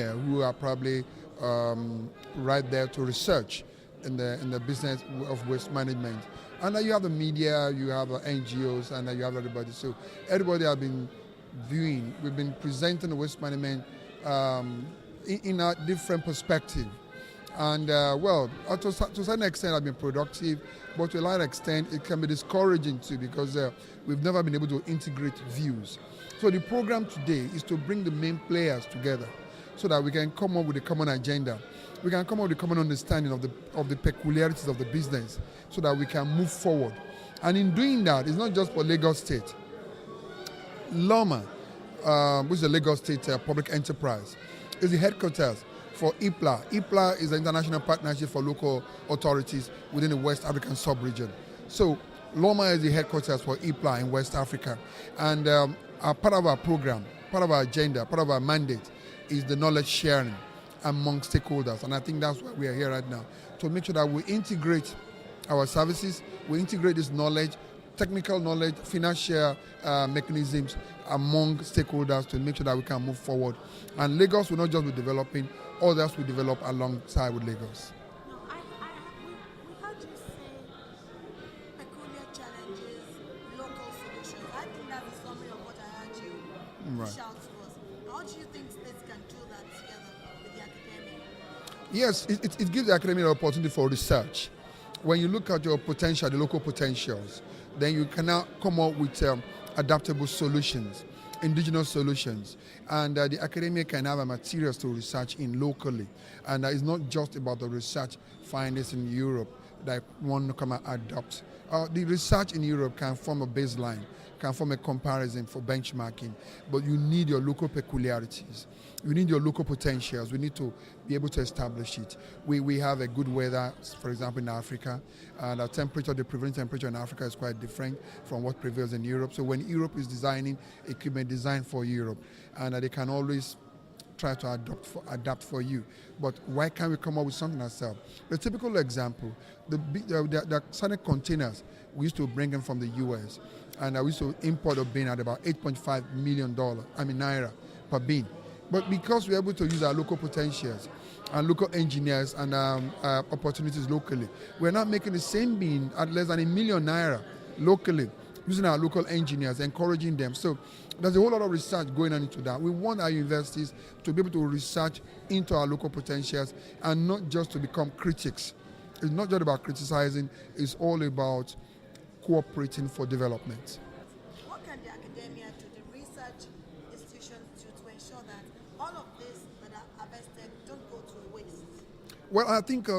who are probably right there to research in the business of waste management. And you have the media, you have NGOs, and you have everybody. So everybody have been we've been presenting the waste management in a different perspective. And to a certain extent, I've been productive, but to a large extent, it can be discouraging too because we've never been able to integrate views. So the program today is to bring the main players together so that we can come up with a common agenda. We can come up with a common understanding of the peculiarities of the business so that we can move forward. And in doing that, it's not just for Lagos State. LOMA, which is the Lagos State Public Enterprise, is the headquarters for IPLA. IPLA is the International Partnership for Local Authorities within the West African sub-region. So LOMA is the headquarters for IPLA in West Africa. And part of our program, part of our agenda, part of our mandate is the knowledge sharing among stakeholders. And I think that's why we are here right now, to make sure that we integrate our services, we integrate this knowledge, technical knowledge, financial mechanisms among stakeholders to make sure that we can move forward. And Lagos will not just be developing, others will develop alongside with Lagos. No, we heard you say peculiar challenges, local solutions. I think that's a summary of what I heard you shout to us. How do you think states can do that together with the academia? Yes, it gives the academia an opportunity for research. When you look at your potential, the local potentials, then you can now come up with adaptable solutions, indigenous solutions. And the academia can have materials to research in locally. And it's not just about the research findings in Europe that one to come and adopt. The research in Europe can form a baseline, can form a comparison for benchmarking, but you need your local peculiarities. You need your local potentials. We need to be able to establish it. We have a good weather, for example, in Africa. The prevailing temperature in Africa is quite different from what prevails in Europe. So when Europe is designing equipment designed for Europe, and they can always try to adapt for you. But why can't we come up with something ourselves? The typical example, the certain containers, we used to bring them from the US, and we used to import a bin at about $8.5 million, naira per bin. But because we're able to use our local potentials and local engineers and opportunities locally, we're not making the same bin at less than $1 million naira locally, using our local engineers, encouraging them. So there's a whole lot of research going on into that. We want our universities to be able to research into our local potentials and not just to become critics. It's not just about criticizing, it's all about cooperating for development. What can the academia do, the research institutions do to ensure that all of this that are harvested don't go to waste? Well, I think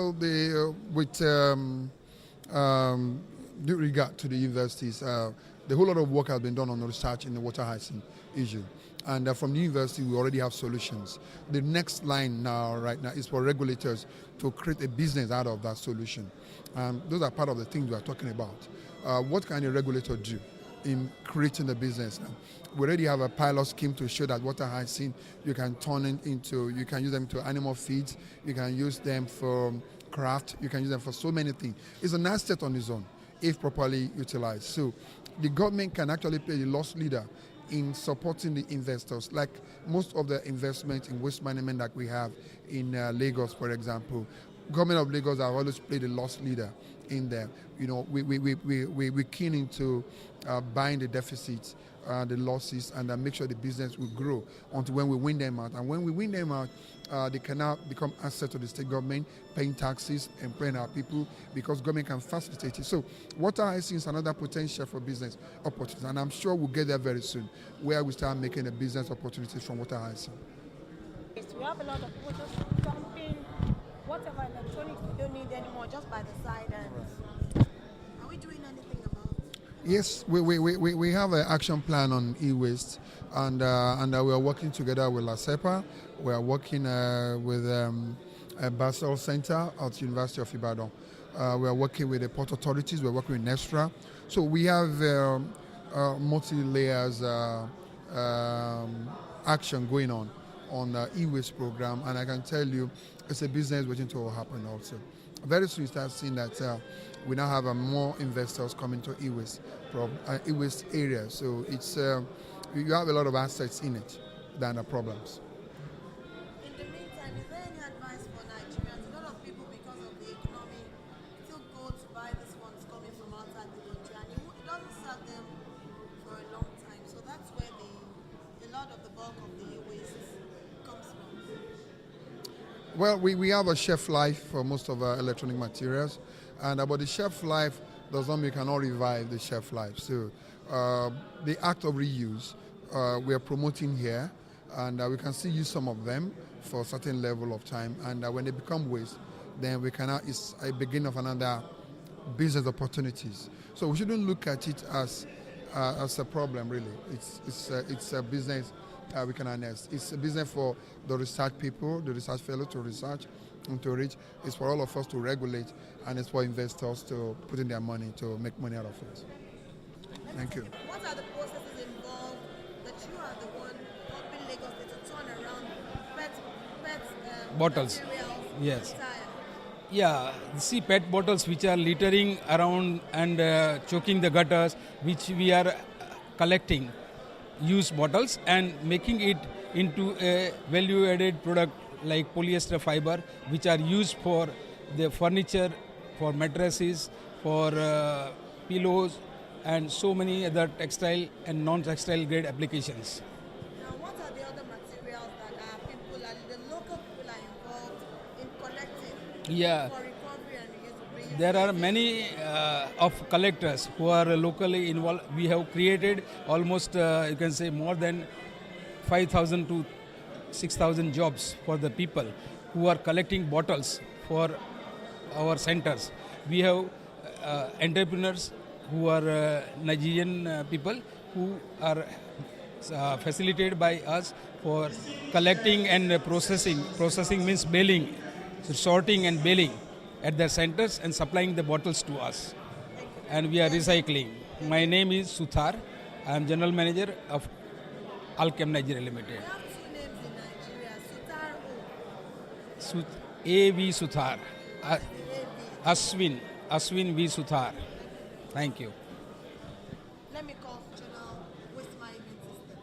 with due regard to the universities, the whole lot of work has been done on the research in the water hyacinth issue. And from the university, we already have solutions. The next line right now, is for regulators to create a business out of that solution. Those are part of the things we are talking about. What can a regulator do in creating the business? We already have a pilot scheme to show that water hyacinth, you can you can use them to animal feeds, you can use them for craft, you can use them for so many things. It's an asset on its own, if properly utilized. So the government can actually play the loss leader in supporting the investors, like most of the investment in waste management that we have in Lagos, for example. Government of Lagos have always played a loss leader in there. You know, we're keen into buying the deficits, the losses, and make sure the business will grow until when we win them out. And when we win them out, they can now become assets to the state government, paying taxes, employing our people, because government can facilitate it. So water hyacinth is another potential for business opportunities, and I'm sure we'll get there very soon, where we start making a business opportunities from water hyacinth. We have a lot of people just dumping whatever electronics we don't need anymore just by the side. And are we doing anything about it? Yes, we have an action plan on e-waste, and we are working together with LASEPA. We are working with a Basel Center at University of Ibadan. We are working with the port authorities. We are working with Nestra. So we have multi-layers action going on the e-waste program, and I can tell you it's a business waiting to happen also. Very soon you start seeing that we now have more investors coming to e-waste area. So it's you have a lot of assets in it than the problems. In the And is there any advice for Nigerians? A lot of people, because of the economy, still go to buy these ones coming from outside the country, and it doesn't serve them for a long time. So that's where a lot of the bulk of the waste comes from. Well, we have a shelf life for most of our electronic materials, and about the shelf life does not mean you cannot revive the shelf life. So the act of reuse we are promoting here, and we can still use some of them for a certain level of time, and when they become waste, then we cannot. It's a beginning of another business opportunities. So we shouldn't look at it as a problem, really. It's a business we can harness. It's a business for the research people, the research fellows to research and to reach. It's for all of us to regulate, and it's for investors to put in their money to make money out of it. Thank you. What are the processes involved that you are the one helping Lagos to turn around pet Bottles. materials? Yes. Tire? Yeah, see PET bottles which are littering around and choking the gutters, which we are collecting used bottles and making it into a value-added product like polyester fiber, which are used for the furniture, for mattresses, for pillows, and so many other textile and non-textile grade applications. Now, what are the other materials that the local people are involved in collecting Yeah. for recovery and reuse? There are many of collectors who are locally involved. We have created almost, you can say, more than 5,000 to 6,000 jobs for the people who are collecting bottles for our centers. We have entrepreneurs who are Nigerian people who are facilitated by us for collecting and processing. Processing means baling, so sorting and baling at their centers and supplying the bottles to us. And we are recycling. My name is Suthar. I am General Manager of Alchem Nigeria Limited. We have two names in Nigeria, Sutar O. A.V. Suthar. The AV. Aswin V. Suthar. Thank you. Let me call General Waste Management System.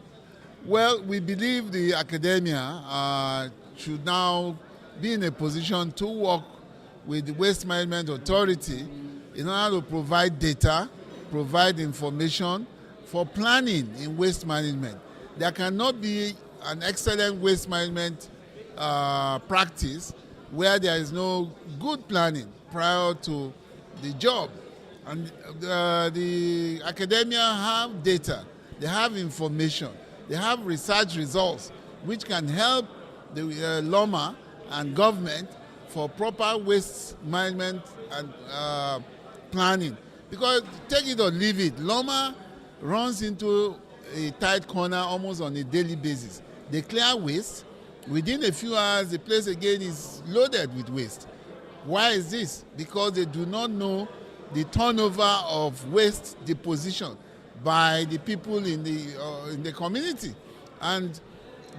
Well, we believe the academia should now be in a position to work with the Waste Management Authority in order to provide data, provide information for planning in waste management. There cannot be an excellent waste management practice where there is no good planning prior to the job. And the academia have data, they have information, they have research results which can help the LOMA and government for proper waste management and planning. Because take it or leave it, LOMA runs into a tight corner almost on a daily basis. They clear waste. Within a few hours, the place again is loaded with waste. Why is this? Because they do not know the turnover of waste deposition by the people in the community. And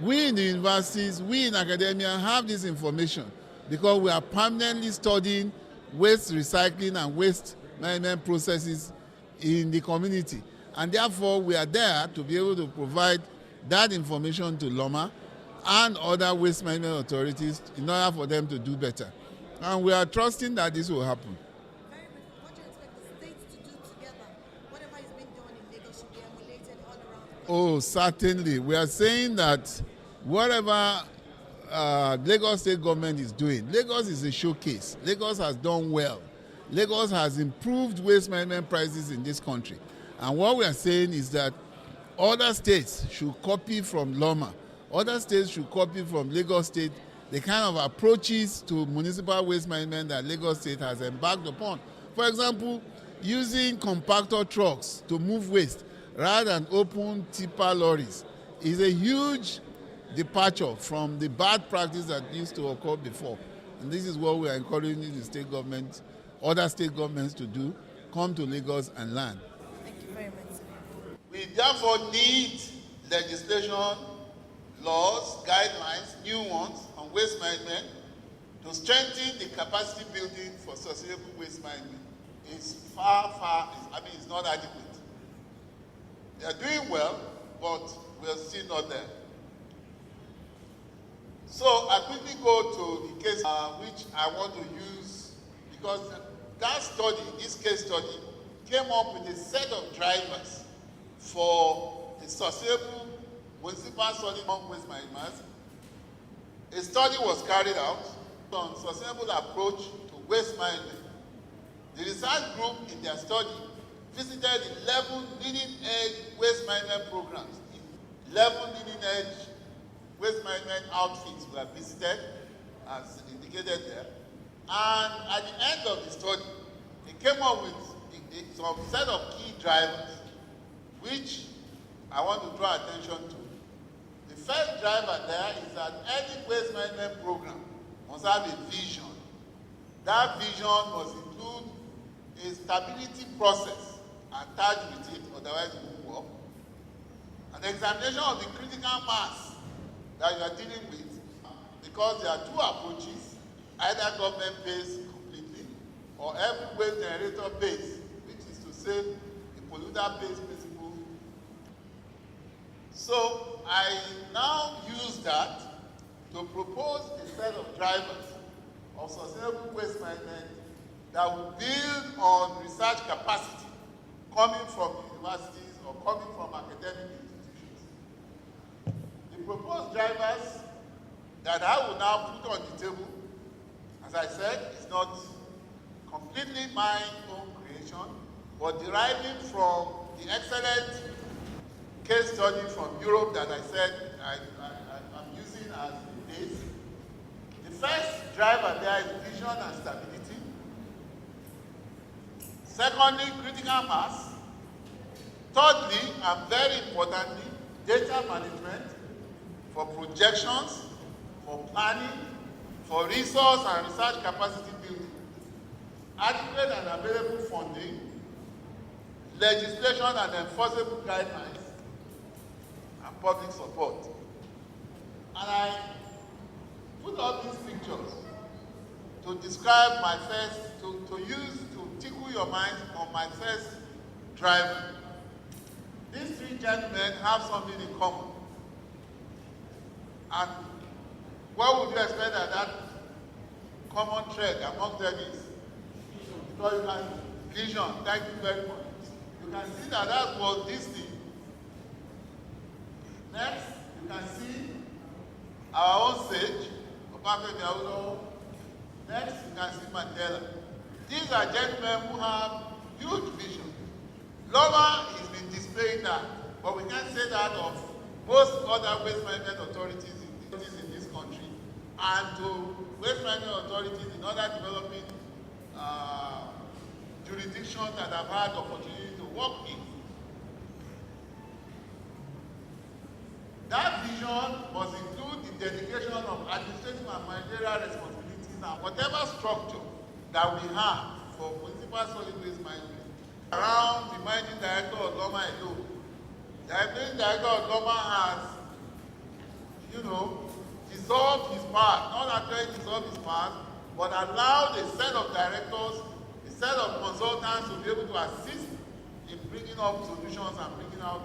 we in the universities, we in academia have this information because we are permanently studying waste recycling and waste management processes in the community. And therefore, we are there to be able to provide that information to LOMA and other waste management authorities in order for them to do better. And we are trusting that this will happen. Very briefly, what do you expect the states to do together? Whatever is being done in Lagos should be emulated all around. Oh, certainly. We are saying that whatever Lagos state government is doing, Lagos is a showcase. Lagos has done well. Lagos has improved waste management prices in this country. And what we are saying is that other states should copy from LOMA. Other states should copy from Lagos State the kind of approaches to municipal waste management that Lagos State has embarked upon. For example, using compactor trucks to move waste rather than open tipper lorries is a huge departure from the bad practice that used to occur before. And this is what we are encouraging the state government, other state governments to do, come to Lagos and learn. Thank you very much, sir. We therefore need legislation, laws, guidelines, new ones on waste management to strengthen the capacity building for sustainable waste management. It's it's not adequate. They are doing well, but we are still not there. So I quickly go to the case which I want to use, because that study, this case study, came up with a set of drivers for a sustainable municipal solid waste management. A study was carried out on sustainable approach to waste management. The research group in their study visited 11 leading-edge waste management programs. 11 leading-edge waste management outfits were visited, as indicated there. And at the end of the study, they came up with some set of key drivers, which I want to draw attention to. The first driver there is that any waste management program must have a vision. That vision must include a stability process attached with it, otherwise it won't work. An examination of the critical mass that you are dealing with, because there are two approaches: either government pays completely, or every waste generator pays, which is to say the polluter pays principle. So I now use that to propose a set of drivers of sustainable waste management that will build on research capacity coming from universities or coming from academic institutions. The proposed drivers that I will now put on the table, as I said, is not completely my own creation, but deriving from the excellent case study from Europe that I said I'm using as the base. The first driver there is vision and stability. Secondly, critical mass. Thirdly, and very importantly, data management for projections, for planning, for resource and research capacity building. Adequate and available funding, legislation and enforceable guidelines, and public support. And I put up these pictures to describe my first, to tickle your mind on my first driver. These three gentlemen have something in common. And what would you expect that common thread among them is? Because you can vision, thank you very much. You can see that was this thing. Next, you can see our own sage, Obafemi Awolowo. Next, you can see Mandela. These are gentlemen who have huge vision. Loma has been displaying that, but we can't say that of most other waste management authorities in this country, and to waste management authorities in other developing jurisdictions that have had opportunity to work in. That vision must include the dedication of administrative and managerial responsibilities and whatever structure that we have for municipal solid waste management around the managing director of Loma alone. The managing director of Loma has, dissolved his powers, not actually dissolved his powers, but allowed a set of directors, a set of consultants to be able to assist in bringing up solutions and bringing out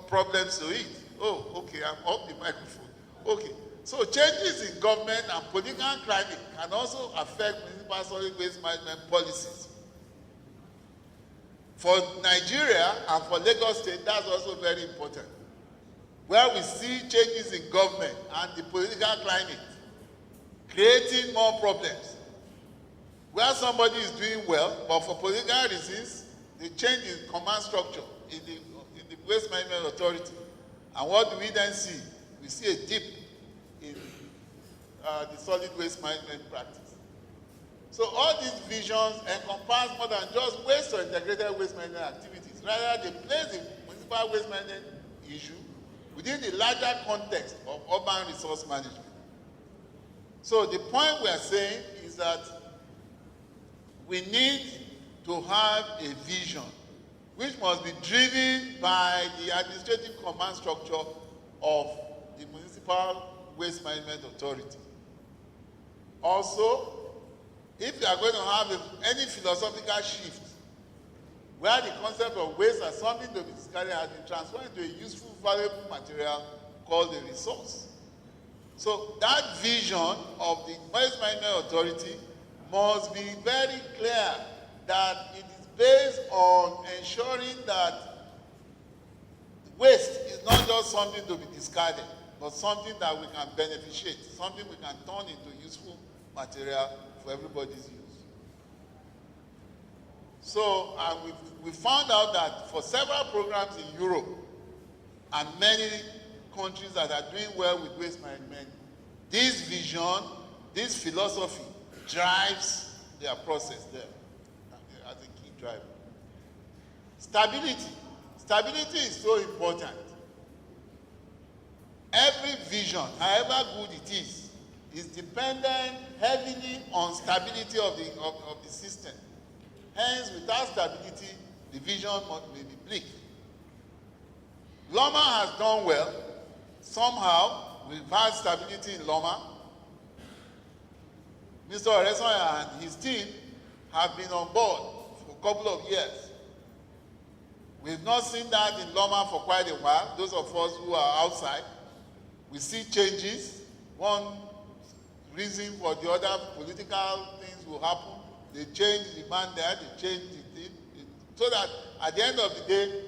problems to it. Oh, okay, I'm off the microphone. Okay, so changes in government and political climate can also affect municipal solid waste management policies. For Nigeria and for Lagos State, that's also very important. Where we see changes in government and the political climate creating more problems. Where somebody is doing well, but for political reasons, they change in command structure in the Waste Management Authority. And what do we then see? We see a dip in the solid waste management practice. So all these visions encompass more than just waste or integrated waste management activities. Rather, they place the municipal waste management issue within the larger context of urban resource management. So the point we are saying is that we need to have a vision which must be driven by the administrative command structure of the Municipal Waste Management Authority. Also, if you are going to have any philosophical shift where the concept of waste as something to be discarded has been transformed into a useful, valuable material called a resource, So that vision of the Waste Management Authority must be very clear that it is based on ensuring that waste is not just something to be discarded, but something that we can beneficiate, something we can turn into useful material for everybody's use. So we found out that for several programs in Europe and many countries that are doing well with waste management, this vision, this philosophy drives their process there as a key driver. Stability. Stability is so important. Every vision, however good it is dependent heavily on stability of the system. Hence, without stability, the vision may be bleak. Loma has done well. Somehow, we've had stability in Loma. Mr. Oresoya and his team have been on board for a couple of years. We've not seen that in Loma for quite a while. Those of us who are outside, we see changes. One reason for the other, political things will happen. They change the man there, they change the thing, so that at the end of the day,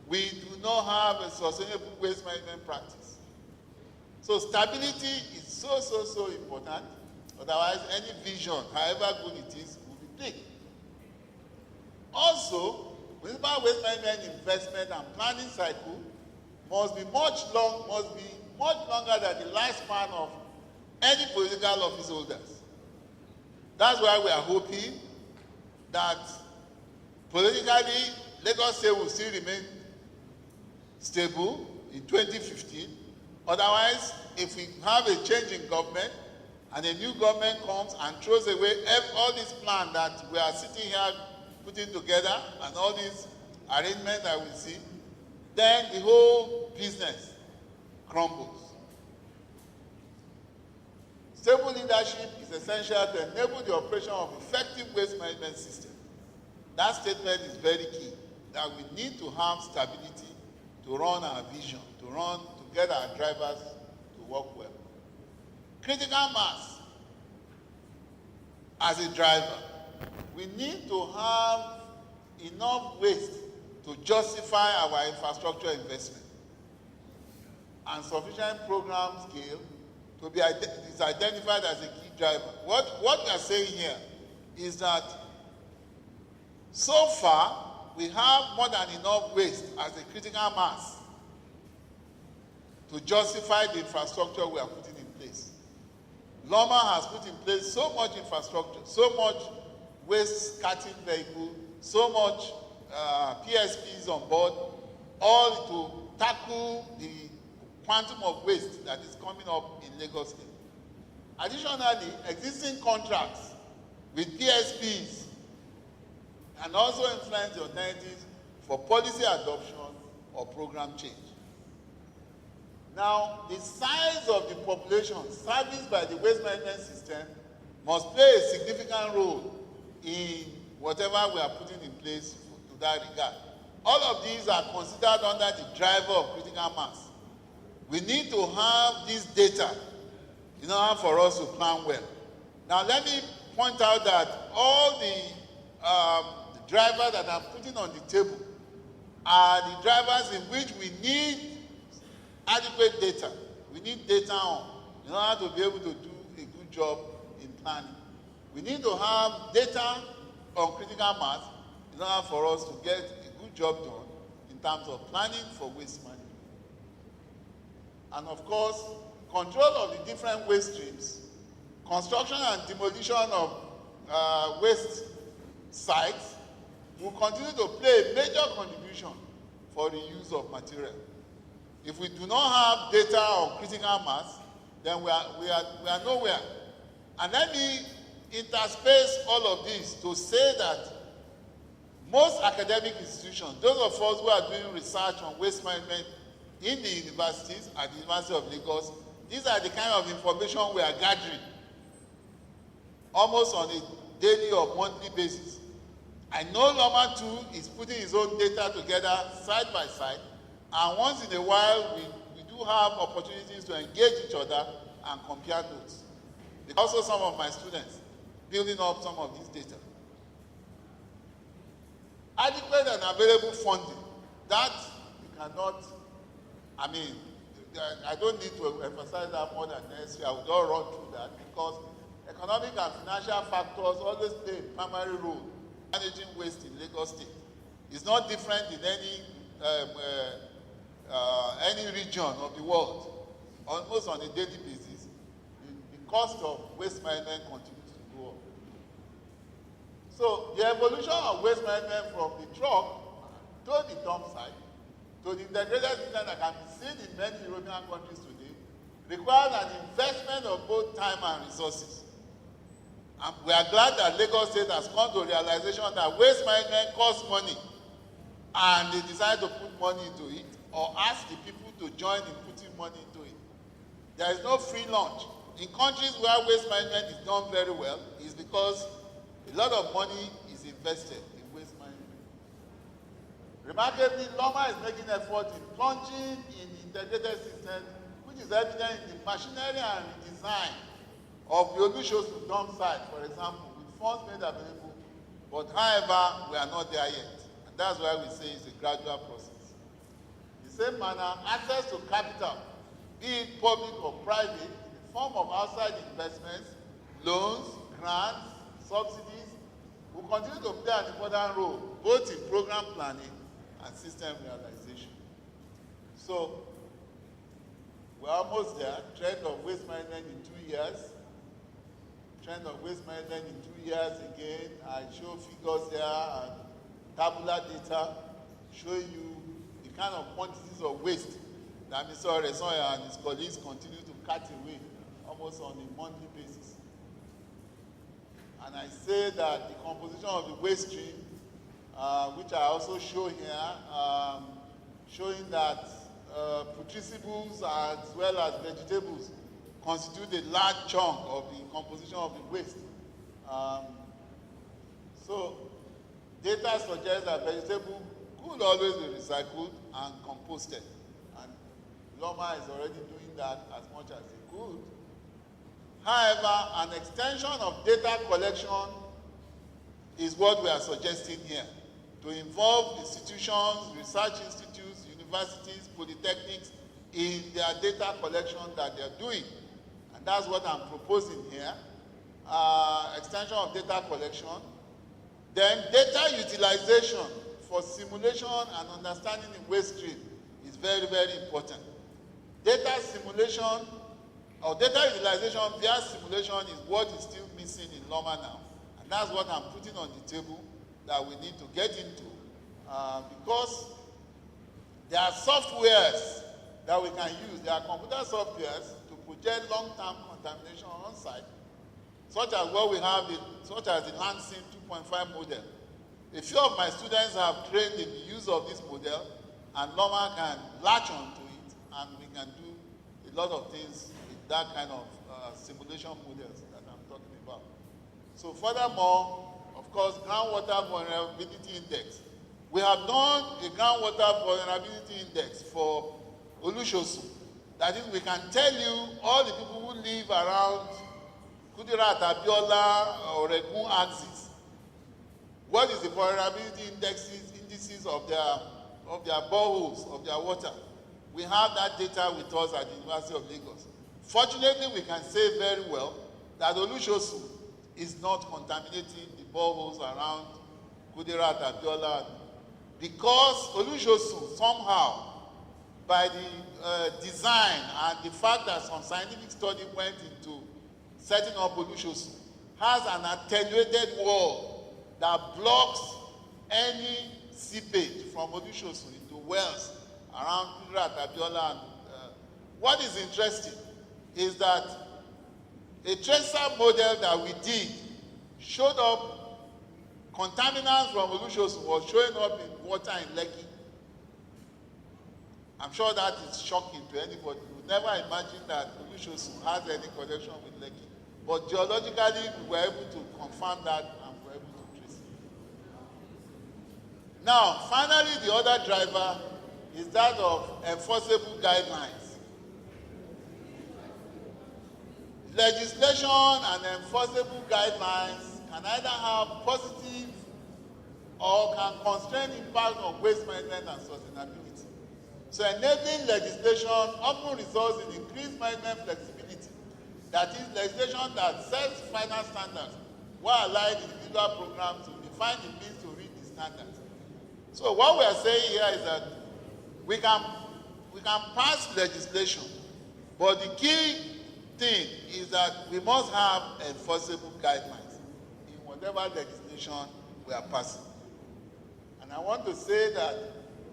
we do not have a sustainable waste management practice. So stability is so important. Otherwise, any vision, however good it is, will be bleak. Also, municipal waste management investment and planning cycle must be much longer than the lifespan of any political office holders. That's why we are hoping that politically, Lagos State will still remain stable in 2015. Otherwise, if we have a change in government and a new government comes and throws away all this plan that we are sitting here putting together and all these arrangements that we see, then the whole business crumbles. Stable leadership is essential to enable the operation of effective waste management system. That statement is very key, that we need to have stability to run our vision, to get our drivers to work well. Critical mass as a driver. We need to have enough waste to justify our infrastructure investment and sufficient program scale to be identified as a key driver. What we are saying here is that so far we have more than enough waste as a critical mass to justify the infrastructure we are putting in place. Loma has put in place so much infrastructure, so much waste carting vehicle, so much PSPs on board, all to tackle the quantum of waste that is coming up in Lagos State. Additionally, existing contracts with PSPs can also influence the alternatives for policy adoption or program change. Now, the size of the population serviced by the waste management system must play a significant role in whatever we are putting in place to that regard. All of these are considered under the driver of critical mass. We need to have this data in order for us to plan well. Now, let me point out that all the drivers that I'm putting on the table are the drivers in which we need adequate data. We need data on in order to be able to do a good job in planning. We need to have data on critical mass in order for us to get a good job done in terms of planning for waste management. And of course, control of the different waste streams, construction and demolition of waste sites will continue to play a major contribution for the use of material. If we do not have data on critical mass, then we are nowhere. And let me interspace all of this to say that most academic institutions, those of us who are doing research on waste management in the universities, at the University of Lagos, these are the kind of information we are gathering almost on a daily or monthly basis. I know Loma 2 is putting his own data together side by side, and once in a while we do have opportunities to engage each other and compare notes. Also some of my students building up some of these data. Adequate and available funding. That you cannot, I don't need to emphasize that more than necessary. I will just run through that because economic and financial factors always play a primary role in managing waste in Lagos State. It's not different in any region of the world. Almost on a daily basis, the cost of waste management continues to go up. So the evolution of waste management from the truck to the dump site to the integrated system that can be seen in many European countries today requires an investment of both time and resources. And we are glad that Lagos State has come to a realization that waste management costs money, and they decide to put money into it or ask the people to join in putting money into it. There is no free lunch. In countries where waste management is done very well, it's because a lot of money is invested in waste management. Remarkably, Loma is making effort in plunging in integrated systems, which is evident in the machinery and redesign of the Olusosun dump site, for example, with funds made available. But however, we are not there yet. And that's why we say it's a gradual process. In the same manner, access to capital, be it public or private, in the form of outside investments, loans, grants, subsidies, will continue to play an important role, both in program planning and system realization. So, we're almost there. Trend of waste management in 2 years. Trend of waste management in 2 years again. I show figures there and tabular data showing you the kind of quantities of waste that Mr. Oresoya and his colleagues continue to cut away almost on a monthly basis. And I say that the composition of the waste stream, which I also show here, showing that putrescibles as well as vegetables constitute a large chunk of the composition of the waste. So data suggests that vegetable could always be recycled and composted. And Loma is already doing that as much as it could. However, an extension of data collection is what we are suggesting here, to involve institutions, research institutes, universities, polytechnics in their data collection that they're doing. And that's what I'm proposing here. Extension of data collection. Then data utilization for simulation and understanding the waste stream is very, very important. Data simulation or data utilization via simulation is what is still missing in Loma now. And that's what I'm putting on the table that we need to get into because there are softwares that we can use. There are computer softwares to project long-term contamination on site, such as what we have, such as the Lansing 2.5 model. A few of my students have trained in the use of this model, and Loma can latch onto it, and we can do a lot of things with that kind of simulation models that I'm talking about. So furthermore, of course, groundwater vulnerability index. We have done a groundwater vulnerability index for Olusosun. That is, we can tell you all the people who live around Kudirat, Abiola, or Oregun axis. What is the vulnerability indices of their boreholes, of their water? We have that data with us at the University of Lagos. Fortunately, we can say very well that Olusosun is not contaminating the boreholes around Kudirat, Abiola, because Olusosun somehow, by the design and the fact that some scientific study went into setting up Olusosun, has an attenuated wall that blocks any seepage from Olusosun into wells around Kudirat, Abiola. What is interesting is that a tracer model that we did showed up contaminants from Olusosun was showing up in water in Lekki. I'm sure that is shocking to anybody. You would never imagine that Olusosun has any connection with Lekki. But geologically, we were able to confirm that and we were able to trace it. Now, finally, the other driver is that of enforceable guidelines. legislation and enforceable guidelines can either have positive or can constrain impact on waste management and sustainability. So enabling legislation often results in increased management flexibility. That is, legislation that sets final standards while allowing individual programs to define the means to reach the standards. So what we are saying here is that we can pass legislation, but the key thing is that we must have enforceable guidelines in whatever legislation we are passing. And I want to say that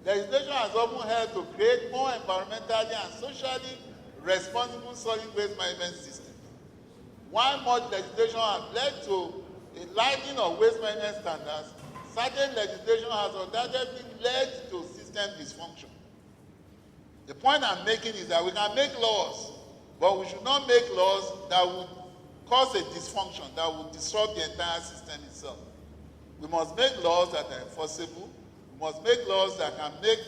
legislation has often helped to create more environmentally and socially responsible solid waste management systems. While much legislation has led to a lightening of waste management standards, certain legislation has undoubtedly led to system dysfunction. The point I'm making is that we can make laws, but we should not make laws that would cause a dysfunction, that would disrupt the entire system itself. We must make laws that are enforceable. We must make laws that can make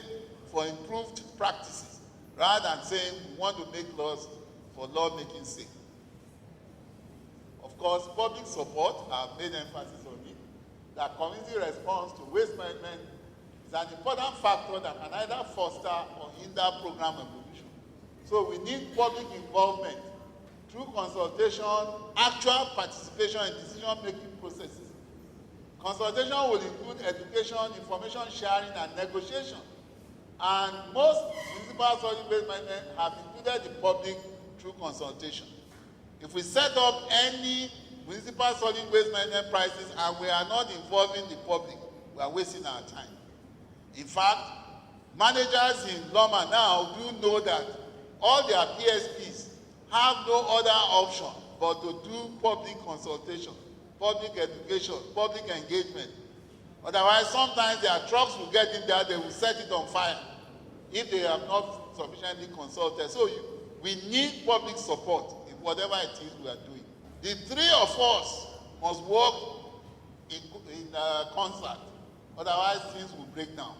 for improved practices, rather than saying we want to make laws for lawmaking's sake. Of course, public support, I've made emphasis on it, that community response to waste management is an important factor that can either foster or hinder program evolution. So we need public involvement through consultation, actual participation in decision-making processes. Consultation will include education, information sharing, and negotiation. And most municipal solid waste management have included the public through consultation. If we set up any municipal solid waste management prices and we are not involving the public, we are wasting our time. In fact, managers in Loma now do know that all their PSPs have no other option but to do public consultation, public education, public engagement. Otherwise, sometimes their trucks will get in there, they will set it on fire if they have not sufficiently consulted. So we need public support in whatever it is we are doing. The three of us must work in concert. Otherwise, things will break down.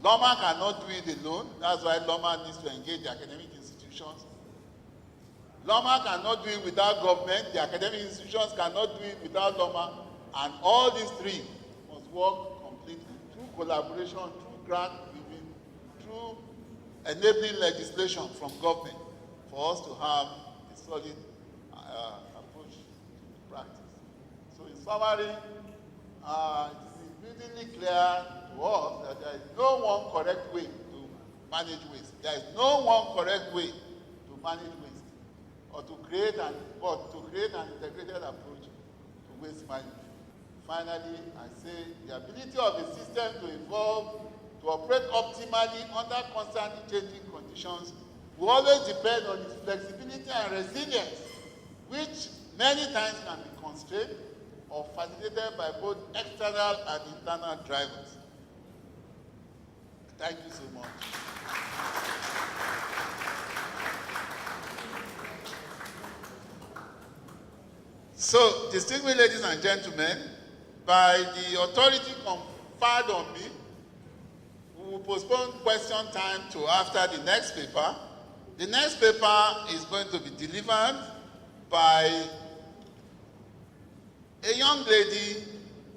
Loma cannot do it alone. That's why Loma needs to engage the academic institutions. Loma cannot do it without government. The academic institutions cannot do it without Loma. And all these three must work completely through collaboration, through grant giving, through enabling legislation from government for us to have a solid approach to practice. So in summary, it is immediately clear to us that there is no one correct way to manage waste. There is no one correct way to manage waste, or to create an integrated approach to waste management. Finally, I say the ability of the system to evolve, to operate optimally under constantly changing conditions will always depend on its flexibility and resilience, which many times can be constrained or facilitated by both external and internal drivers. Thank you so much. So, distinguished ladies and gentlemen, by the authority conferred on me, we will postpone question time to after the next paper. The next paper is going to be delivered by a young lady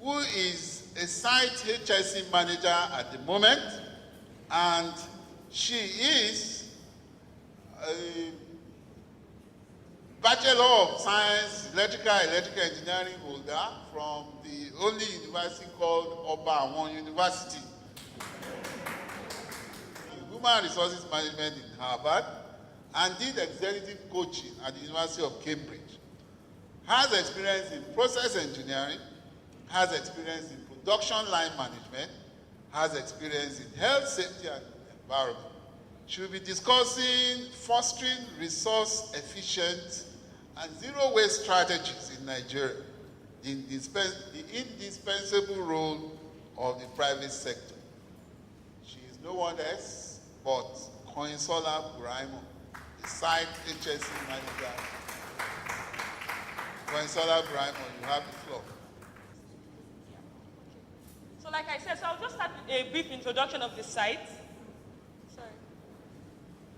who is a site HSC manager at the moment, and she is a Bachelor of Science, Electrical Engineering holder from the only university called Oba Awon University. Human Resources Management in Harvard, and did executive coaching at the University of Cambridge. Has experience in process engineering, has experience in production line management, has experience in health, safety, and environment. She will be discussing fostering resource efficient and zero waste strategies in Nigeria, the indispensable role of the private sector. She is no one else but Koinsola Buraimo, the site HSC manager. Koinsola Buraimo, you have the floor. So like I said, so I'll just start with a brief introduction of the site.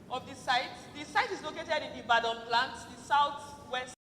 The site is located in Ibadan plant, the southwest